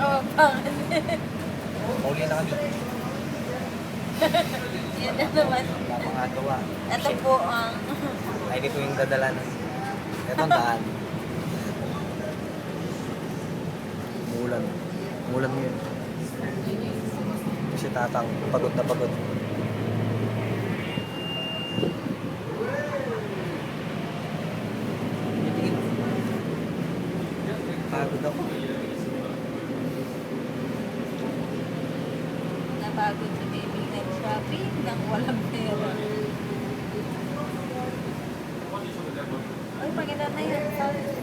Oh, pangan. Pauli na kami. Yan na naman. Wala pang agawa. Ito po ang... Ay, dito yung dadalan. Ito ang daan. Mulan. Mulan mo yun. Si tatang, pagod na pagod. Pagod ako. Napagod sa baby nag-shopping nang walang pera. Ay, maganda na yan.